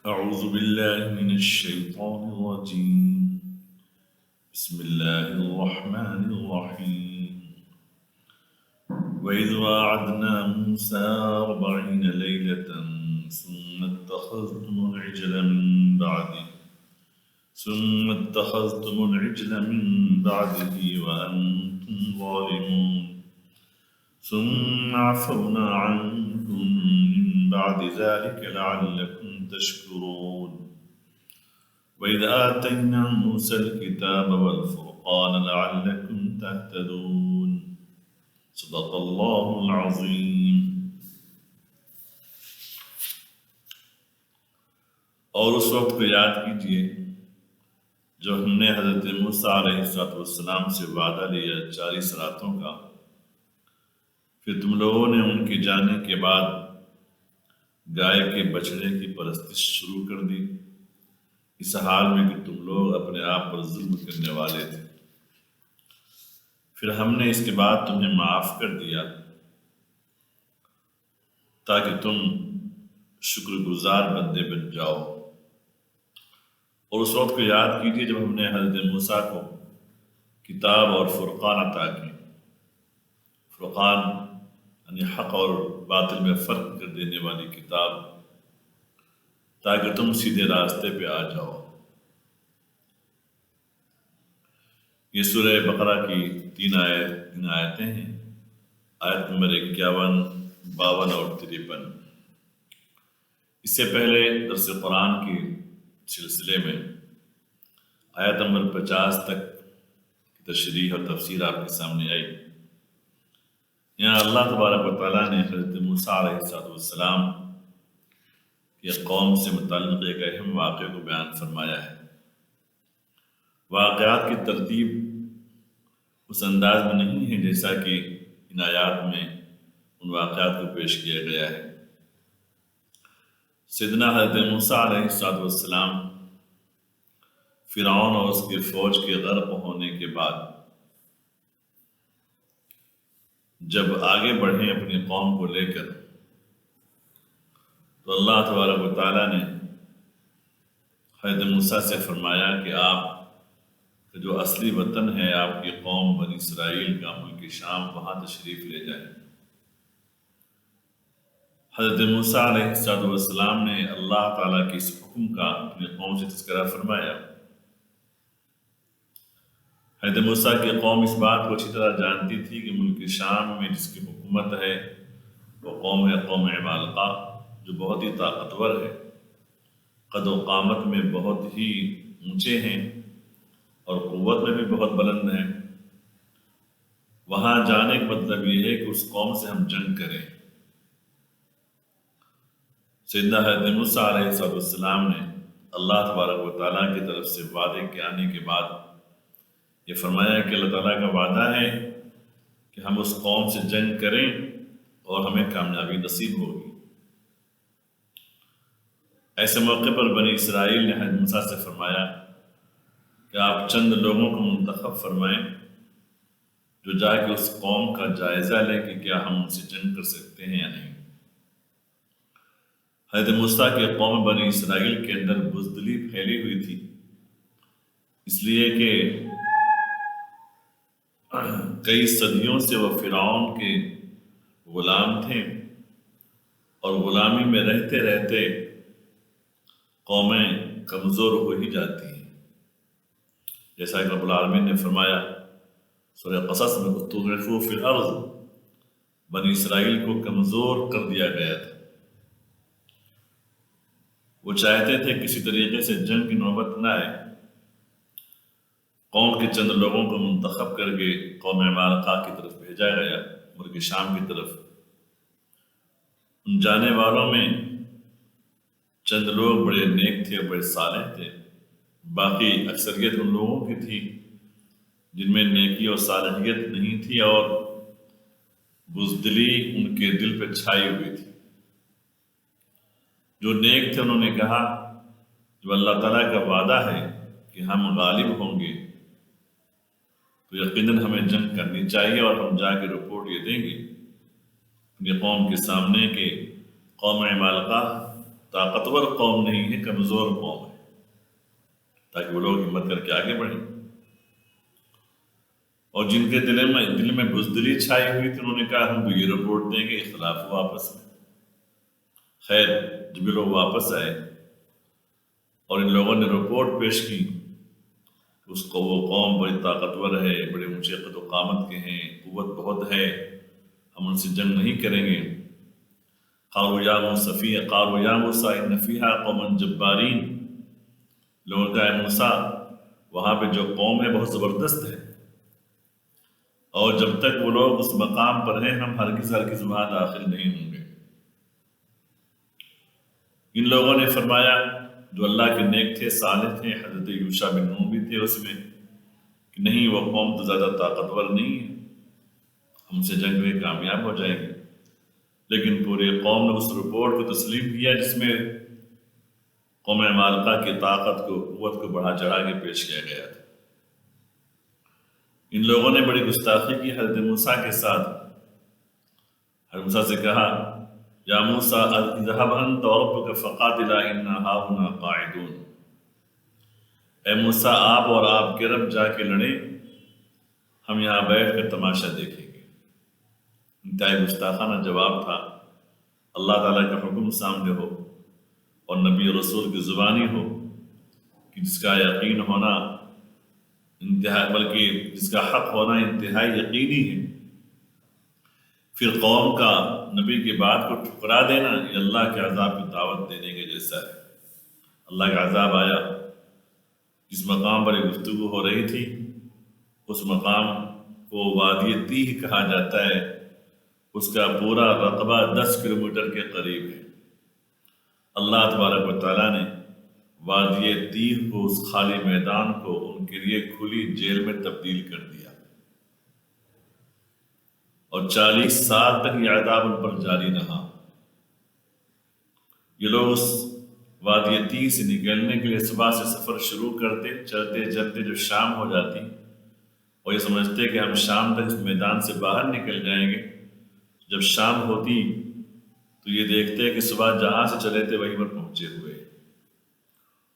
أعوذ بالله من الشيطان الرجيم. بسم الله الرحمن الرحيم. وإذ واعدنا موسى 40 ليلة ثم اتخذتم العجل من بعده وأنتم ظالمون ثم عفونا عنكم من بعد ذلك لعلكم تشكرون. وإذ آتينا موسى الكتاب والفرقان لعلكم تهتدون. صدق اللہ العظیم. اور اس وقت کو یاد کیجئے جو ہم نے حضرت موسیٰ علیہ السلام سے وعدہ لیا 40 راتوں کا، پھر تم لوگوں نے ان کے جانے کے بعد گائے کے بچڑے کی پرستش شروع کر دی، اس حال میں کہ تم لوگ اپنے آپ پر ظلم کرنے والے تھے. پھر ہم نے اس کے بعد تمہیں معاف کر دیا تاکہ تم شکر گزار بندے بن جاؤ. اور اس وقت کو یاد کیجیے جب ہم نے حضرت موسیٰ کو کتاب اور فرقان عطا کی. فرقان یعنی حق اور باطل میں فرق کر دینے والی کتاب، تاکہ تم سیدھے راستے پہ آ جاؤ. یہ سورہ بقرہ کی 3 آیتیں ہیں، آیت نمبر 51، 52 اور 53. اس سے پہلے درس قرآن کی سلسلے میں آیت نمبر 50 تک کی تشریح اور تفسیر آپ کے سامنے آئی. یہاں اللہ تبارک و تعالیٰ نے حضرت موسیٰ علیہ السلام کی قوم سے متعلق ایک اہم واقعے کو بیان فرمایا ہے. واقعات کی ترتیب اس انداز میں نہیں ہے جیسا کہ ان آیات میں ان واقعات کو پیش کیا گیا ہے. سیدنا حضرت موسیٰ علیہ السلام فرعون اور اس کی فوج کے غرق ہونے کے بعد جب آگے بڑھے اپنی قوم کو لے کر، تو اللہ تبارک و تعالیٰ نے حضرت موسیٰ سے فرمایا کہ آپ کا جو اصلی وطن ہے، آپ کی قوم بنی اسرائیل کا ملک شام، وہاں تشریف لے جائیں. حضرت موسیٰ علیہ السلام نے اللہ تعالیٰ کے اس حکم کا اپنی قوم سے تذکرہ فرمایا. حضرت موسیٰ کی قوم اس بات کو اچھی طرح جانتی تھی کہ ملک شام میں جس کی حکومت ہے وہ قوم ہے قوم عمالقہ، جو بہت ہی طاقتور ہے، قد و قامت میں بہت ہی اونچے ہیں اور قوت میں بھی بہت بلند ہیں. وہاں جانے کا مطلب یہ ہے کہ اس قوم سے ہم جنگ کریں. سیدنا حضرت موسیٰ علیہ السلام نے اللہ تبارک و تعالیٰ کی طرف سے وعدے کے آنے کے بعد یہ فرمایا کہ اللہ تعالیٰ کا وعدہ ہے کہ ہم اس قوم سے جنگ کریں اور ہمیں کامیابی نصیب ہوگی. ایسے موقع پر بنی اسرائیل نے حضرت موسیٰ سے فرمایا کہ آپ چند لوگوں کو منتخب فرمائیں جو جا کے اس قوم کا جائزہ لیں کہ کیا ہم ان سے جنگ کر سکتے ہیں یا نہیں. حضرت موسیٰ کی قوم بنی اسرائیل کے اندر بزدلی پھیلی ہوئی تھی، اس لیے کہ کئی صدیوں سے وہ فرعون کے غلام تھے اور غلامی میں رہتے رہتے قومیں کمزور ہو ہی جاتی ہیں. جیسا کہ رب العالمین نے فرمایا سورہ قصص میں، استضعفوا فی الارض، بنی اسرائیل کو کمزور کر دیا گیا تھا. وہ چاہتے تھے کسی طریقے سے جنگ کی نوبت نہ آئے. قوم کے چند لوگوں کو منتخب کر کے قوم عمالقہ کی طرف بھیجا گیا، ملک شام کی طرف. ان جانے والوں میں چند لوگ بڑے نیک تھے، بڑے صالح تھے، باقی اکثریت ان لوگوں کی تھی جن میں نیکی اور صالحیت نہیں تھی اور بزدلی ان کے دل پہ چھائی ہوئی تھی. جو نیک تھے انہوں نے کہا جو اللہ تعالیٰ کا وعدہ ہے کہ ہم غالب ہوں گے تو یقیناً ہمیں جنگ کرنی چاہیے اور ہم جا کے رپورٹ یہ دیں گے اپنی قوم کے سامنے کہ قوم عمالقہ طاقتور قوم نہیں ہے، کمزور قوم ہے، تاکہ وہ لوگ ہمت کر کے آگے بڑھیں۔ اور جن کے دل میں بزدلی چھائی ہوئی تھی، انہوں نے کہا ہم کو یہ رپورٹ دیں گے، اختلاف ہوا آپس میں۔ خیر، جب یہ لوگ واپس آئے اور ان لوگوں نے رپورٹ پیش کی، اس کو وہ قوم بڑی طاقتور ہے، بڑے اونچے قد و قامت کے ہیں، قوت بہت ہے، ہم ان سے جنگ نہیں کریں گے۔ قالوا یا موسیٰ ان فیہا قوما جبارین، لوگوں نے کہا اے موسیٰ، وہاں پہ جو قوم ہے بہت زبردست ہے، اور جب تک وہ لوگ اس مقام پر ہیں ہم ہرگز وہاں داخل نہیں ہوں گے۔ ان لوگوں نے فرمایا، جو اللہ کے نیک تھے، صالح تھے، حضرت یوشع بن نون بھی تھے اس میں، کہ نہیں، وہ قوم تو زیادہ طاقتور نہیں ہے، ہم سے جنگ میں کامیاب ہو جائیں گے۔ لیکن پورے قوم نے اس رپورٹ کو تسلیم کیا جس میں قوم عمالقہ کی طاقت کو، قوت کو بڑھا چڑھا کے پیش کیا گیا تھا۔ ان لوگوں نے بڑی گستاخی کی حضرت موسیٰ کے ساتھ۔ حضرت موسیٰ سے کہا، یا موسیٰ اذهب انت وربك فقاتلا انا هاهنا قاعدون، اے موسیٰ آپ اور آپ کے رب جا کے لڑیں، ہم یہاں بیٹھ کر تماشا دیکھیں گے۔ انتہائی گستاخانہ جواب تھا۔ اللہ تعالیٰ کا حکم سامنے ہو اور نبی رسول کی زبانی ہو کہ جس کا یقین ہونا بلکہ جس کا حق ہونا انتہائی یقینی ہے، پھر قوم کا نبی کی بات کو ٹھکرا دینا یہ اللہ کے عذاب کی دعوت دینے کے جیسا ہے۔ اللہ کا عذاب آیا، جس مقام پر یہ گفتگو ہو رہی تھی اس مقام کو وادی تیہ کہا جاتا ہے، اس کا پورا رقبہ 10 کلومیٹر کے قریب ہے۔ اللہ تبارک و تعالیٰ نے وادی تیہ کو، اس خالی میدان کو ان کے لیے کھلی جیل میں تبدیل کر دیا، اور 40 سال تک یہ عذاب ان پر جاری رہا۔ یہ لوگ اس وادی تیہ سے نکلنے کے لیے صبح سے سفر شروع کرتے، چلتے چلتے جو شام ہو جاتی اور یہ سمجھتے کہ ہم شام تک اس میدان سے باہر نکل جائیں گے۔ جب شام ہوتی تو یہ دیکھتے کہ صبح جہاں سے چلے تھے وہیں پر پہنچے ہوئے۔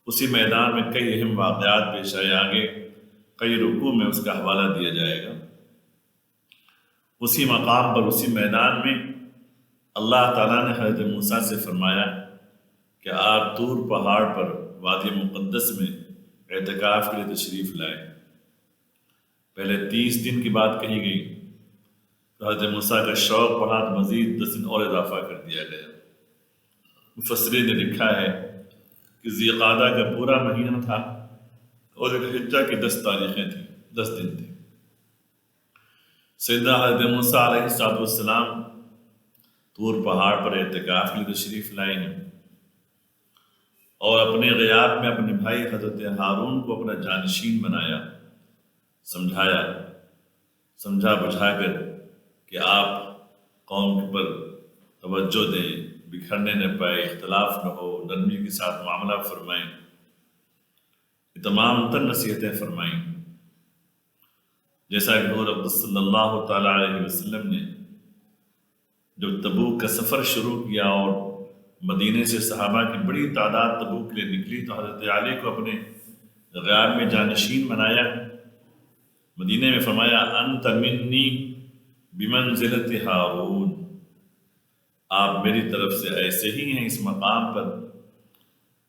اسی میدان میں کئی اہم واقعات پیش آئے، آگے کئی رکوع میں اس کا حوالہ دیا جائے گا۔ اسی مقام پر، اسی میدان میں اللہ تعالیٰ نے حضرت موسیٰ سے فرمایا کہ آپ طور پہاڑ پر وادی مقدس میں اعتکاف کے لیے تشریف لائے۔ پہلے 30 دن کی بات کہی گئی، تو حضرت موسیٰ کا شوق بڑھا تو مزید 10 دن اور اضافہ کر دیا گیا۔ مفسرین نے لکھا ہے کہ ذی قعدہ کا پورا مہینہ تھا اور ذی الحجہ کی 10 تاریخیں تھیں، 10 دن تھے۔ سیدنا حضرت موسیٰ علیہ السلام طور پہاڑ پر اعتکاف کے لیے تشریف لائے ہیں، اور اپنے غیاب میں اپنے بھائی حضرت ہارون کو اپنا جانشین بنایا، سمجھا بجھا کر کہ آپ قوم پر توجہ دیں، بکھرنے نہ پائے، اختلاف نہ ہو، نرمی کے ساتھ معاملہ فرمائیں، یہ تمام تر نصیحتیں فرمائیں۔ جیسا کہ حضور اقدس صلی اللہ تعالیٰ علیہ وسلم نے جب تبوک کا سفر شروع کیا اور مدینے سے صحابہ کی بڑی تعداد تبوک کے لیے نکلی، تو حضرت علی کو اپنے غیاب میں جانشین بنایا، مدینے میں فرمایا انت منی بمنزلت ہارون، آپ میری طرف سے ایسے ہی ہیں اس مقام پر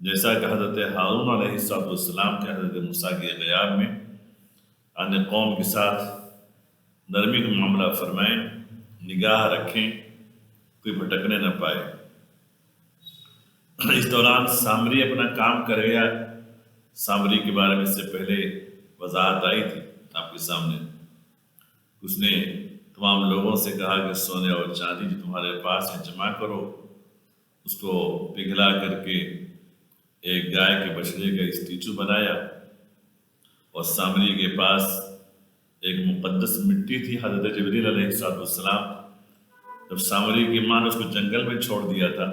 جیسا کہ حضرت ہارون علیہ السلام کے حضرت موسیٰ کے غیاب میں اپنے قوم کے ساتھ نرمی کا معاملہ فرمائیں، نگاہ رکھیں، کوئی بھٹکنے نہ پائے۔ اس دوران سامری اپنا کام کر گیا۔ سامری کے بارے میں اس سے پہلے وضاحت آئی تھی آپ کے سامنے۔ اس نے تمام لوگوں سے کہا کہ سونے اور چاندی جو تمہارے پاس ہے جمع کرو، اس کو پگھلا کر کے ایک گائے کے بچڑے کا اسٹیچو بنایا، اور سامری کے پاس ایک مقدس مٹی تھی، حضرت جبریل علیہ السلام جب سامری کی ماں نے اس کو جنگل میں چھوڑ دیا تھا،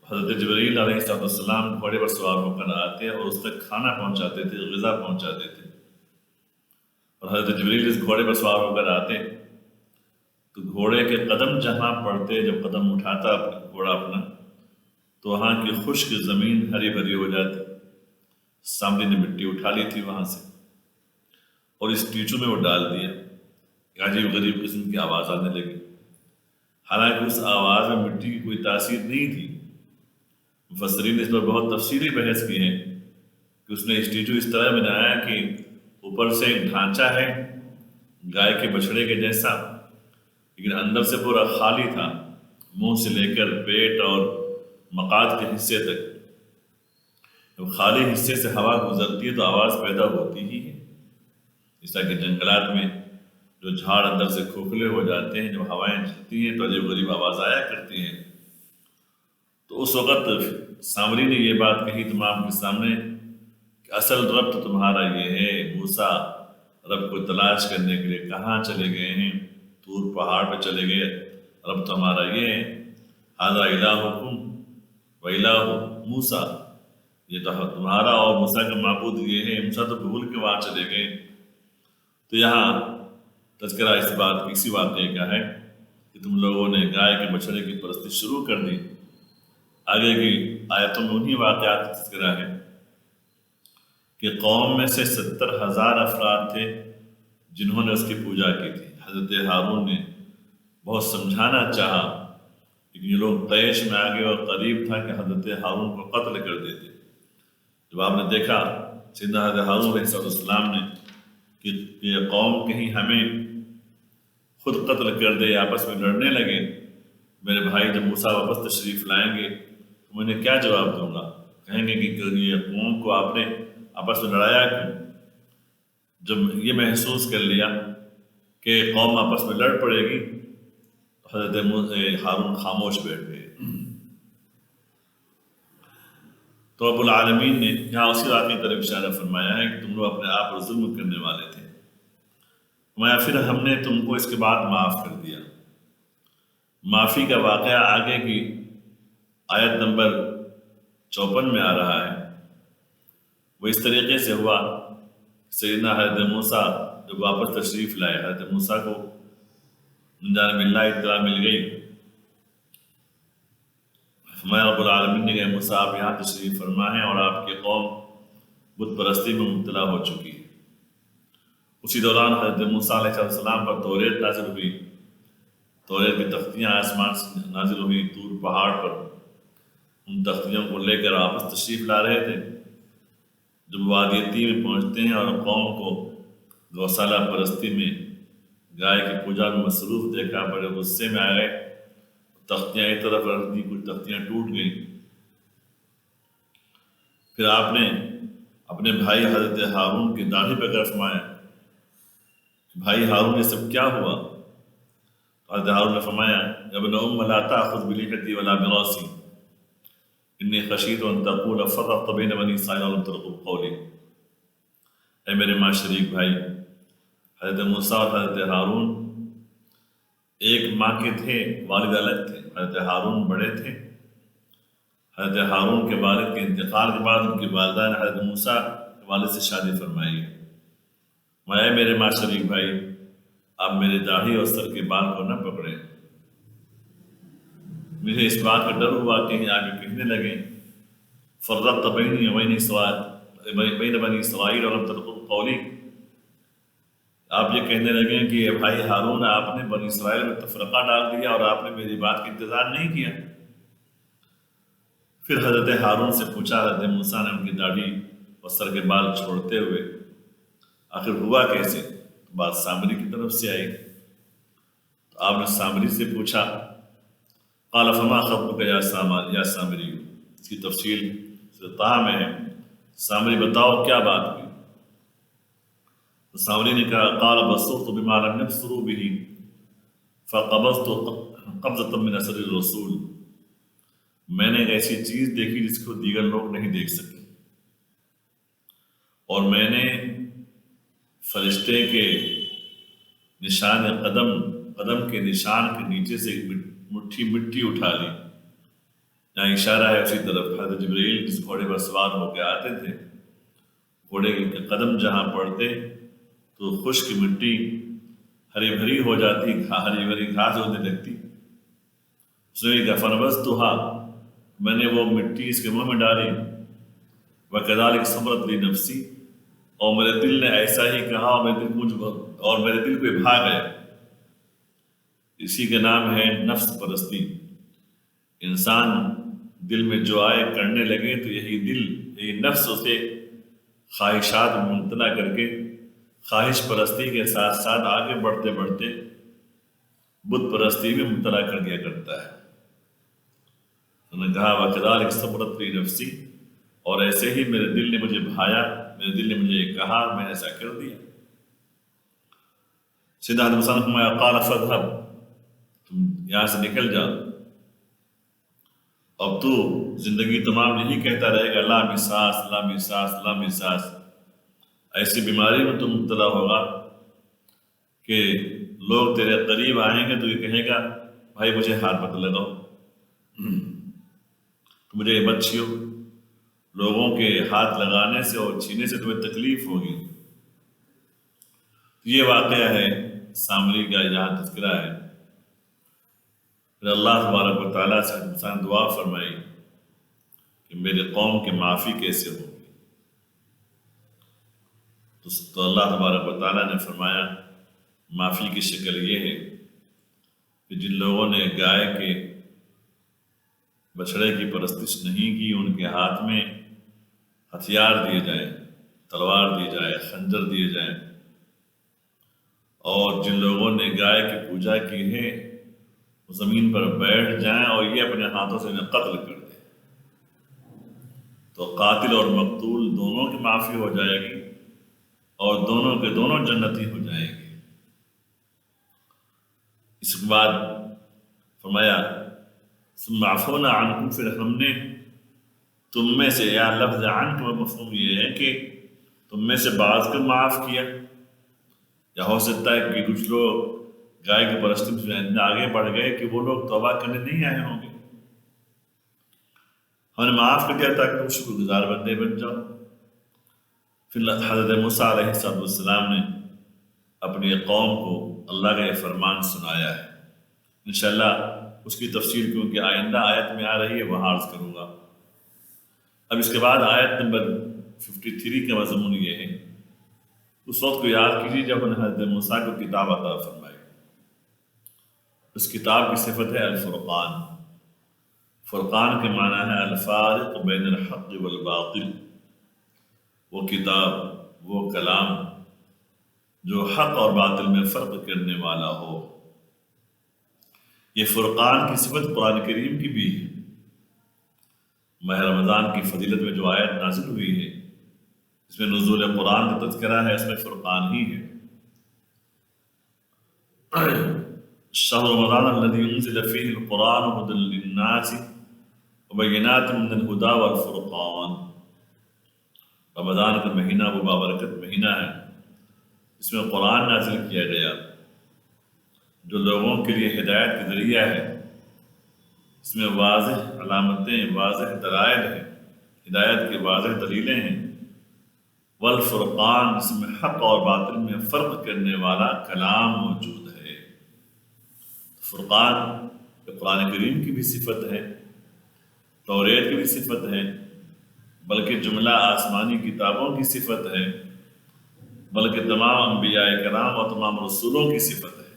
حضرت جبریل علیہ السلام گھوڑے پر سوار ہو کر آتے اور اس تک کھانا پہنچاتے تھے، غذا پہنچاتے تھے، اور حضرت جبریل اس گھوڑے پر سوار ہو کر آتے تو گھوڑے کے قدم جہاں پڑتے، جب قدم اٹھاتا گھوڑا اپنا، تو وہاں کی خشک زمین ہری بھری ہو جاتی. سامری نے مٹی اٹھا لی تھی وہاں سے اور اس ٹیچو میں وہ ڈال دیا. عجیب غریب قسم کی آواز آنے لگی. حالانکہ اس آواز میں مٹی کی کوئی تاثیر نہیں تھی. مفسرین نے اس پر بہت تفصیلی بحث کی ہے کہ اس نے اسٹیچو اس طرح بنایا کہ اوپر سے ایک ڈھانچہ ہے گائے کے بچھڑے کے جیسا، لیکن اندر سے پورا خالی تھا، منہ سے لے کر پیٹ اور مقاد کے حصے تک. جب خالی حصے سے ہوا گزرتی ہے تو آواز پیدا ہوتی ہی ہے. اس طرح کہ جنگلات میں جو جھاڑ اندر سے کھوکھلے ہو جاتے ہیں، جب ہوائیں چلتی ہیں تو عجیب غریب آواز آیا کرتی ہیں. تو اس وقت سامری نے یہ بات کہی تمام کے سامنے کہ اصل رب تو تمہارا یہ ہے. موسیٰ رب کو تلاش کرنے کے لیے کہاں چلے گئے ہیں؟ طور پہاڑ پہ چلے گئے. رب تو ہمارا یہ ہے، ھذا الہکم و الہ موسیٰ، یہ تو تمہارا اور موسیٰ کا معبود یہ ہے. موسیٰ تو بھول کے وہاں چلے گئے. تو یہاں تذکرہ اس بات کی اسی واقعے کا ہے کہ تم لوگوں نے گائے کے بچھڑے کی پرستی شروع کر دی. آگے کی آیتوں میں انہی واقعات کا تذکرہ ہے کہ قوم میں سے 70,000 افراد تھے جنہوں نے اس کی پوجا کی تھی. حضرت ہارون نے بہت سمجھانا چاہا لیکن یہ لوگ طیش میں آگے اور قریب تھا کہ حضرت ہارون کو قتل کر دیتے. جب آپ نے دیکھا سیدنا حضرت ہارون علیہ السلام نے کہ یہ قوم کہیں ہمیں خود قتل کر دے، آپس میں لڑنے لگے، میرے بھائی جب موسیٰ واپس تشریف لائیں گے تو میں نے کیا جواب دوں گا؟ کہیں گے کہ یہ قوم کو آپ نے آپس میں لڑایا کیوں؟ جب یہ محسوس کر لیا کہ قوم آپس میں لڑ پڑے گی تو حضرت ہارون خاموش بیٹھ گئے. تو رب العالمین نے یہاں اسی واقعی طرف اشارہ فرمایا ہے کہ تم لوگ اپنے آپ پر ظلم کرنے والے تھے، فرمایا پھر ہم نے تم کو اس کے بعد معاف کر دیا. معافی کا واقعہ آگے کی آیت نمبر 54 میں آ رہا ہے. وہ اس طریقے سے ہوا سیدنا حضرت موسیٰ جب واپس تشریف لائے، حضرت موسیٰ کو من جانب اللہ اطلاع مل گئی. فرمایا رب العالمین نے کہا موسیٰ آپ یہاں تشریف فرما ہیں اور آپ کی قوم بت پرستی میں مبتلا ہو چکی ہے. اسی دوران حضرت موسیٰ علیہ السلام پر توریت نازل ہوئی. توریت کی تختیاں آسمان سے نازل ہوئی طور پہاڑ پر. ان تختیوں کو لے کر آپس تشریف لا رہے تھے. جب وادی طی میں پہنچتے ہیں اور قوم کو گوسالہ پرستی میں گائے کی پوجا میں مصروف دیکھا، بڑے غصے میں آ گئے. تختیاں ایک طرف رکھ دی، کچھ تختیاں ٹوٹ گئیں. پھر آپ نے اپنے بھائی حضرت ہارون کی داڑھی پہ کر فرمایا بھائی ہارون یہ سب کیا ہوا؟ حضرت ہارون نے فرمایا ابن ام لا تأخذ بلحیتی ولا براسي انی خشیت ان تقول فرقت بین بنی اسرائیل ولم ترقب قولی. اے میرے ماں شریک بھائی، حضرت موسیٰ اور حضرت ہارون ایک ماں کے تھے، والد الگ تھے. حضرت ہارون بڑے تھے. حضرت ہارون کے والد کے انتقال کے بعد ان کی والدہ نے حضرت موسیٰ کے والد سے شادی فرمائی. اے میرے ماں شریک بھائی، آپ میرے داڑھی اور سر کے بال کو نہ پکڑیں. مجھے اس بات کا ڈر ہوا کہ آگے کہنے لگیں فرقت بینی بین بنی اسرائیل ولم ترقب قولی. آپ یہ کہنے لگیں کہ بھائی ہارون آپ نے بنی اسرائیل میں تفرقہ ڈال دیا اور آپ نے میری بات کا انتظار نہیں کیا. پھر حضرت ہارون سے پوچھا حضرت موسیٰ نے ان کی داڑھی اور سر کے بال چھوڑتے ہوئے آخر ہوا کیسے؟ بات سامری کی طرف سے آئی. تو آپ نے سامری سے پوچھا قال فما خطبک یا سامری. اس کی تفصیل طہ میں ہے. سامری بتاؤ کیا بات ہوئی؟ تو سامری نے کہا قال بصرت بما لم يبصروا به فقبضت قبضة من اثر الرسول. میں نے ایک ایسی چیز دیکھی جس کو دیگر لوگ نہیں دیکھ سکے، اور میں نے فرشتے کے نشان قدم کے نشان کے نیچے سے مٹھی مٹی اٹھا لی. یہاں اشارہ ہے اسی طرف. حضرت جبرائیل جس گھوڑے پر سوار ہو کے آتے تھے، گھوڑے کے قدم جہاں پڑتے تو خشک مٹی ہری بھری ہو جاتی، ہری بھری گھاس ہونے لگتی. اس نے کہا فنبذتها، میں نے وہ مٹی اس کے منہ میں ڈالی، وَكَذَلِكَ صَبَرَتْ لِي نَفْسِي، اور میرے دل نے ایسا ہی کہا اور میرے دل پہ بھا گیا۔ اسی کا نام ہے نفس پرستی۔ انسان دل میں جو آئے کرنے لگے تو یہی نفس اسے خواہشات میں مبتلا کر کے خواہش پرستی کے ساتھ ساتھ آگے بڑھتے بڑھتے بت پرستی میں مبتلا کر دیا کرتا ہے۔ انہوں نے کہا وَكَذَلِكَ صَبَرَتْ لِي نَفْسِي، اور ایسے ہی میرے دل نے مجھے بھایا، میرے دل نے مجھے کہا، میں نے ایسا کر دیا۔ سیدھا حضرت موسیٰ نے فرمایا قَالَ فَاذْهَبْ، تم یہاں سے نکل جاؤ، اب تو زندگی تمام یہی کہتا رہے گا لا مساس لا مساس لا مساس۔ ایسی بیماری میں تم مبتلا ہوگا کہ لوگ تیرے قریب آئیں گے تو یہ کہے گا بھائی مجھے ہاتھ مت لگاؤ، مجھے مت چھیو، لوگوں کے ہاتھ لگانے سے اور چھینے سے تمہیں تکلیف ہوگی۔ یہ واقعہ ہے سامری کا، یہاں تذکرہ ہے۔ پھر اللہ تبارک و تعالیٰ سے انسان دعا فرمائی کہ میرے قوم کی معافی کیسے ہوگی، تو اللہ تبارک و تعالیٰ نے فرمایا معافی کی شکل یہ ہے کہ جن لوگوں نے گائے کے بچھڑے کی پرستش نہیں کی، ان کے ہاتھ میں ہتھیار دیے جائیں، تلوار دی جائے، خنجر دیے جائیں، اور جن لوگوں نے گائے کی پوجا کی ہے وہ زمین پر بیٹھ جائیں اور یہ اپنے ہاتھوں سے انہیں قتل کر دیں، تو قاتل اور مقتول دونوں کی معافی ہو جائے گی اور دونوں کے دونوں جنتی ہو جائیں گے۔ اس کے بعد فرمایا ثم عفونا عنکم، پھر ہم نے تم میں سے، یا لفظ عن کا مفہوم یہ ہے کہ تم میں سے بعض کو معاف کیا، یا ہو سکتا ہے کہ کچھ لوگ گائے کی پرستی میں اتنے آگے بڑھ گئے کہ وہ لوگ توبہ کرنے نہیں آئے ہوں گے، ہم نے معاف کر دیا تاکہ تم شکر گزار بندے بن جاؤ۔ پھر حضرت موسیٰ علیہ السلام نے اپنی قوم کو اللہ کا یہ فرمان سنایا ہے۔ انشاءاللہ اس کی تفصیل کیونکہ آئندہ آیت میں آ رہی ہے وہ عرض کروں گا۔ اب اس کے بعد آیت نمبر 53 کا مضمون یہ ہے، اس وقت کو یاد کیجیے جب انہیں حضرت موسیٰ کو کتاب عطا فرمائی۔ اس کتاب کی صفت ہے الفرقان۔ فرقان کے معنی ہے الفارق بین الحق والباطل، وہ کتاب، وہ کلام جو حق اور باطل میں فرق کرنے والا ہو۔ یہ فرقان کی صفت قرآن کریم کی بھی ہے۔ ماہ رمضان کی فضیلت میں جو آیت نازل ہوئی ہے اس میں نزول قرآن کا تذکرہ ہے، اس میں فرقان ہی ہے۔ شہر رمضان الذی انزل فیہ القرآن ھدی للناس وبینات من الہدی والفرقان، رمضان کا مہینہ وہ بابرکت مہینہ ہے، اس میں قرآن نازل کیا گیا جو لوگوں کے لیے ہدایت کا ذریعہ ہے۔ اس میں واضح علامتیں، واضح دلائل ہیں، ہدایت کی واضح دلیلیں ہیں۔ والفرقان، اس میں حق اور باطل میں فرق کرنے والا کلام موجود ہے۔ فرقان قرآن کریم کی بھی صفت ہے، توریت کی بھی صفت ہے، بلکہ جملہ آسمانی کتابوں کی صفت ہے، بلکہ تمام انبیاء کرام اور تمام رسولوں کی صفت ہے۔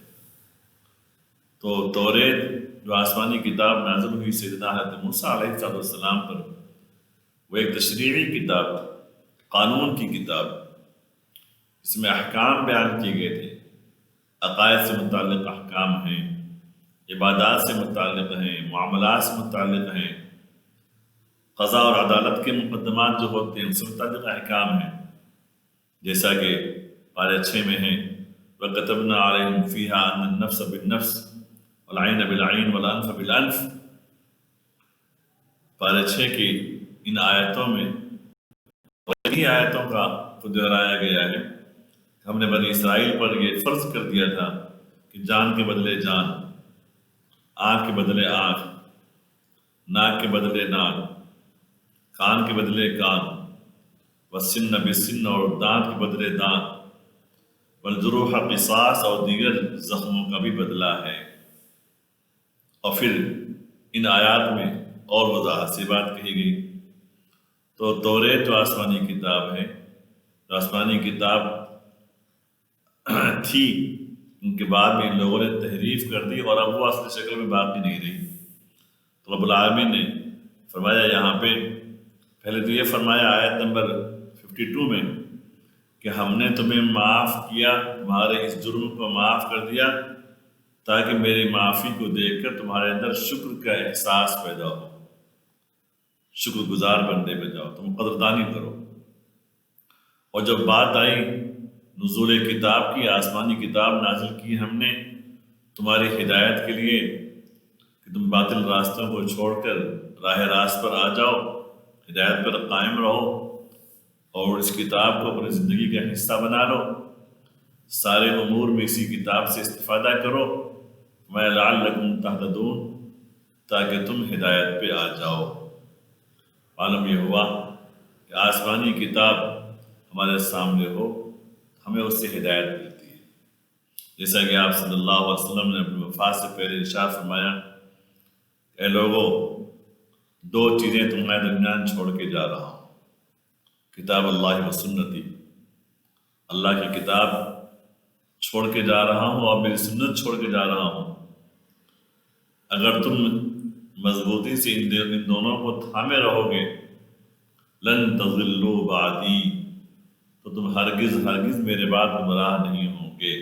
تو توریت جو آسمانی کتاب نازل ہوئی سیدنا حضرت موسیٰ علیہ السلام پر، وہ ایک تشریعی کتاب، قانون کی کتاب، اس میں احکام بیان کیے گئے تھے، عقائد سے متعلق احکام ہیں، عبادات سے متعلق ہیں، معاملات سے متعلق ہیں، قضاء اور عدالت کے مقدمات جو ہوتے ہیں ان سے متعلق احکام ہیں، جیسا کہ پارہ 6 میں ہیں وَكَتَبْنَا عَلَيْهِمْ فِيهَا أَنَّ النَّفْسَ بِالنَّفْسِ وَالْعَيْنَ بِالْعَيْنِ وَالْأَنْفَ بِالْأَنْفِ۔ پارہ 6 کی ان آیتوں میں انہی آیتوں کا خود دہرایا گیا ہے۔ ہم نے بنی اسرائیل پر یہ فرض کر دیا تھا کہ جان کے بدلے جان، آنکھ کے بدلے آنکھ، ناک کے بدلے ناک، کان کے بدلے کان، والسن بالسن، اور دانت کے بدلے دانت، والجروح قصاص، اور دیگر زخموں کا بھی بدلہ ہے۔ اور پھر ان آیات میں اور وضاحت سے بات کہی گئی۔ تو توریت جو آسمانی کتاب ہے، جو آسمانی کتاب تھی، ان کے بعد میں ان لوگوں نے تحریف کر دی اور اب وہ اصل شکل میں باقی نہیں رہی۔ تو رب العالمین نے فرمایا یہاں پہ، پہلے تو یہ فرمایا آیت نمبر 52 میں کہ ہم نے تمہیں معاف کیا، تمہارے اس جرم کو معاف کر دیا تاکہ میری معافی کو دیکھ کر تمہارے اندر شکر کا احساس پیدا ہو، شکر گزار بندے میں جاؤ، تم قدردانی کرو۔ اور جب بات آئی نزول کتاب کی، آسمانی کتاب نازل کی ہم نے تمہاری ہدایت کے لیے کہ تم باطل راستوں کو چھوڑ کر راہ راست پر آ جاؤ، ہدایت پر قائم رہو اور اس کتاب کو اپنی زندگی کا حصہ بنا لو، سارے امور میں اسی کتاب سے استفادہ کرو، میں لعلکم تہتدون، تاکہ تم ہدایت پہ آ جاؤ۔ معلوم یہ ہوا کہ آسمانی کتاب ہمارے سامنے ہو، ہمیں اس سے ہدایت ملتی ہے۔ جیسا کہ آپ صلی اللہ علیہ وسلم نے اپنی وفات سے پہلے ارشاد فرمایا، اے لوگوں، دو چیزیں تمہارے درمیان چھوڑ کے جا رہا ہوں، کتاب اللہ و سنتی، اللہ کی کتاب چھوڑ کے جا رہا ہوں اور میری سنت چھوڑ کے جا رہا ہوں۔ اگر تم مضبوطی سے ان دونوں کو تھامے رہو گے، لن تضلوا بعدی، تو تم ہرگز میرے بعد گمراہ نہیں ہوں گے۔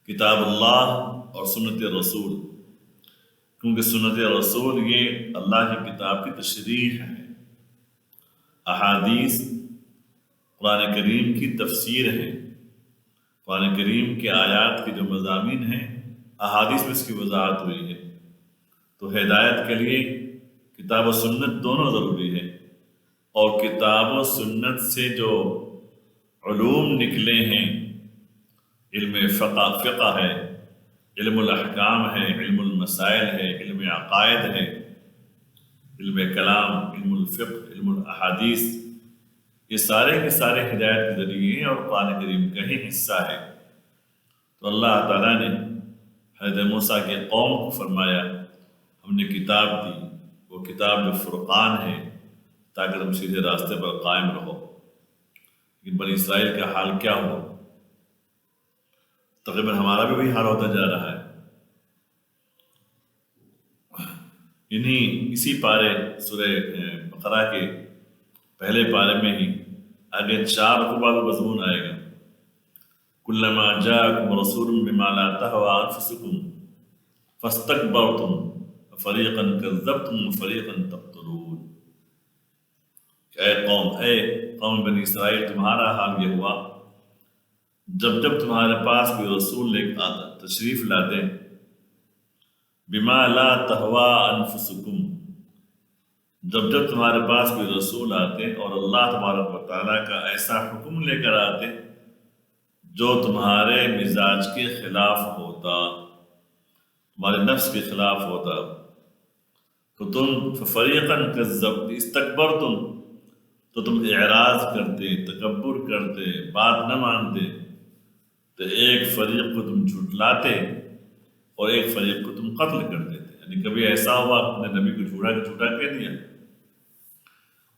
کتاب اللہ اور سنت رسول، کیونکہ سنت رسول یہ اللہ کی کتاب کی تشریح ہے، احادیث قرآن کریم کی تفسیر ہے، قرآن کریم کے آیات کے جو مضامین ہیں احادیث میں اس کی وضاحت ہوئی ہے۔ تو ہدایت کے لیے کتاب و سنت دونوں ضروری ہے، اور کتاب و سنت سے جو علوم نکلے ہیں، علم فقہ ہے، علم الاحکام ہے، علم المسائل ہے، علم عقائد ہے، علم کلام، علم الفقہ، علم الاحادیث، یہ سارے کے سارے ہدایت کے ذریعے ہیں اور قرآن کریم کا ہی حصہ ہے۔ تو اللہ تعالیٰ نے حضرت موسیٰ کے قوم کو فرمایا ہم نے کتاب دی، وہ کتاب جو فرقان ہے، تاکہ تم سیدھے راستے پر قائم رہو۔ لیکن بنی اسرائیل کا حال کیا ہوا؟ تقریباً ہمارا بھی وہی حال ہوتا جا رہا ہے۔ اسی پارے سورہ بقرہ کے پہلے پارے میں ہی آگے 4 رکوع بعد مضمون آئے گا، کلما جاءکم رسول بما لا تہوی انفسکم فاستکبرتم ففریقا کذبتم وفریقا تقتلون۔ اے قوم بنی اسرائیل، تمہارا حال یہ ہوا جب تمہارے پاس کوئی رسول تشریف لاتے، بما لا تہوی انفسکم، جب تمہارے پاس کوئی رسول آتے اور اللہ تبارک و تعالیٰ کا ایسا حکم لے کر آتے جو تمہارے مزاج کے خلاف ہوتا، تمہارے نفس کے خلاف ہوتا، تو تم فریقاً کذبتم، استکبرتم، تو تم اعراض کرتے، تکبر کرتے، بات نہ مانتے، تو ایک فریق کو تم جھٹلاتے اور ایک فریق کو تم قتل کر دیتے۔ یعنی کبھی ایسا ہوا کہ تم نے نبی کو جھوٹا کہہ دیا،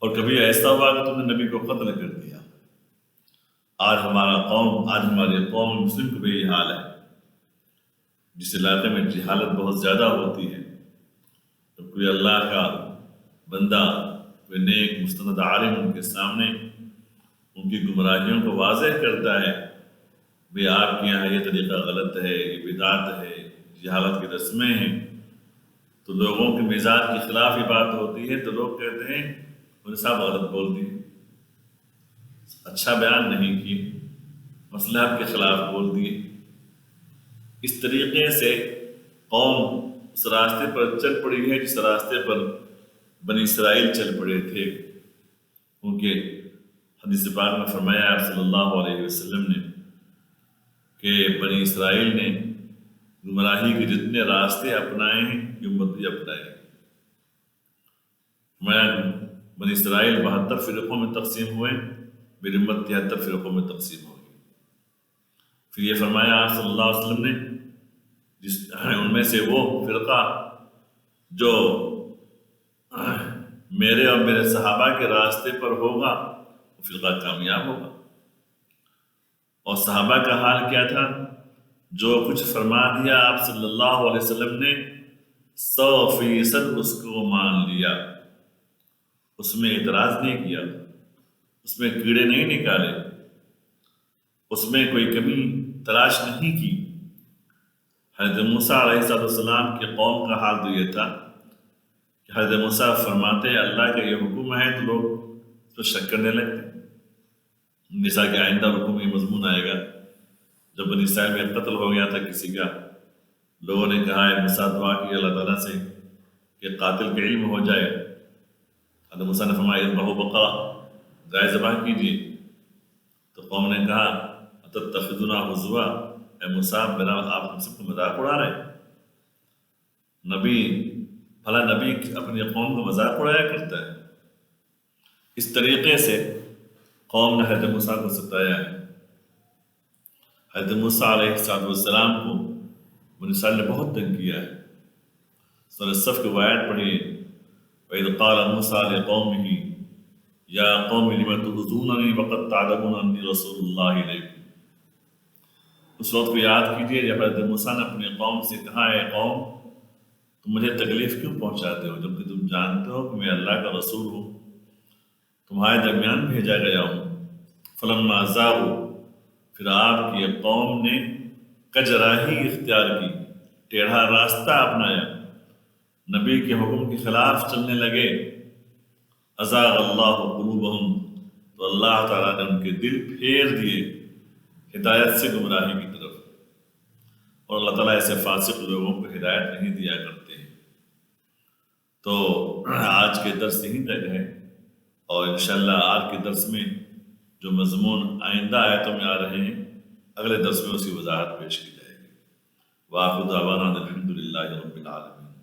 اور کبھی ایسا ہوا کہ تم نے نبی کو قتل کر دیا۔ آج ہماری قوم مسلم کا بھی یہ حال ہے۔ جس علاقے میں جہالت بہت زیادہ ہوتی ہے، تو کوئی اللہ کا بندہ، کوئی نیک مستند عالم ان کے سامنے ان کی گمراہیوں کو واضح کرتا ہے، بھئی آپ کے یہاں یہ طریقہ غلط ہے، یہ بدعت ہے، جہالت کی رسمیں ہیں، تو لوگوں کے مزاج کے خلاف یہ بات ہوتی ہے، تو لوگ کہتے ہیں انہیں صاحب غلط بول دی، اچھا بیان نہیں کیے، مصلحت کے خلاف بول دیے۔ اس طریقے سے قوم اس راستے پر چل پڑی ہے جس راستے پر بنی اسرائیل چل پڑے تھے، کیونکہ حدیث پاک میں فرمایا آپ صلی اللہ علیہ وسلم نے کہ بنی اسرائیل نے گمراہی کے جتنے راستے اپنائے ہیں یہ امت بھی اپنائے۔ بنی اسرائیل 72 فرقوں میں تقسیم ہوئے، میری امت 73 فرقوں میں تقسیم ہوگی۔ پھر یہ فرمایا آپ صلی اللہ علیہ وسلم نے ان میں سے وہ فرقہ جو میرے اور میرے صحابہ کے راستے پر ہوگا وہ فرقہ کامیاب ہوگا۔ اور صحابہ کا حال کیا تھا؟ جو کچھ فرما دیا آپ صلی اللہ علیہ وسلم نے 100% اس کو مان لیا، اس میں اعتراض نہیں کیا، اس میں کیڑے نہیں نکالے، اس میں کوئی کمی تلاش نہیں کی۔ حضرت موسیٰ علیہ السلام کی قوم کا حال تو یہ تھا کہ حضرت موسیٰ فرماتے اللہ کا یہ حکم ہے تو لوگ اس پر شک کرنے لگتے۔ نساء کے آئندہ حکم یہ مضمون آئے گا، جب بنی اسرائیل میں قتل ہو گیا تھا کسی کا، لوگوں نے کہا ہے موسیٰ دعا کی اللہ تعالیٰ سے کہ قاتل کا علم ہو جائے۔ حضرت موسیٰ نے فرمایا اذبحوا بقرہ، گائے ذبح کیجیے۔ تو قوم نے کہا اتتخذنا ہزوا، اے موسیٰ میرا آپ ہم سب کو مذاق اڑا رہے ہیں؟ نبی بھلا نبی اپنی قوم کو مذاق اڑایا کرتا ہے؟ اس طریقے سے قوم نے حضرت موسیٰ کو ستایا ہے۔ حضرت موسیٰ علیہ السلام کو بنی اسرائیل نے بہت تنگ کیا ہے۔ سورہ صف کی آیت پڑھیے، وَإِذْ قَالَ مُوسَىٰ لِقَوْمِهِ يَا قَوْمِ لِمَ تُؤْذُونَنِي وَقَدْ تَعْلَمُونَ أَنِّي رَسُولُ اللَّهِ إِلَيْكُمْ۔ اس وقت کو یاد کیجیے جب حضرت موسیٰ نے اپنی قوم سے کہا ہے قوم تم مجھے تکلیف کیوں پہنچاتے ہو جبکہ تم جانتے ہو کہ میں اللہ کا رسول ہوں، تمہارے درمیان بھیجا گیا ہوں۔ فلما زاغوا، پھر آپ کی قوم نے کجراہی اختیار کی، ٹیڑھا راستہ اپنایا، نبی کے حکم کے خلاف چلنے لگے۔ ازاغ اللہ قلوبہم، تو اللہ تعالیٰ نے ان کے دل پھیر دیے ہدایت سے گمراہی کی طرف، اور اللہ تعالیٰ ایسے فاسق لوگوں کو ہدایت نہیں دیا کرتے ہیں۔ تو آج کے درس یہیں تک ہے، اور انشاءاللہ آج کے درس میں جو مضمون آئندہ آیتوں میں آ رہے ہیں اگلے درس میں اس کی وضاحت پیش کی جائے گی۔ وآخر دعوانا الحمد للہ رب العالمین۔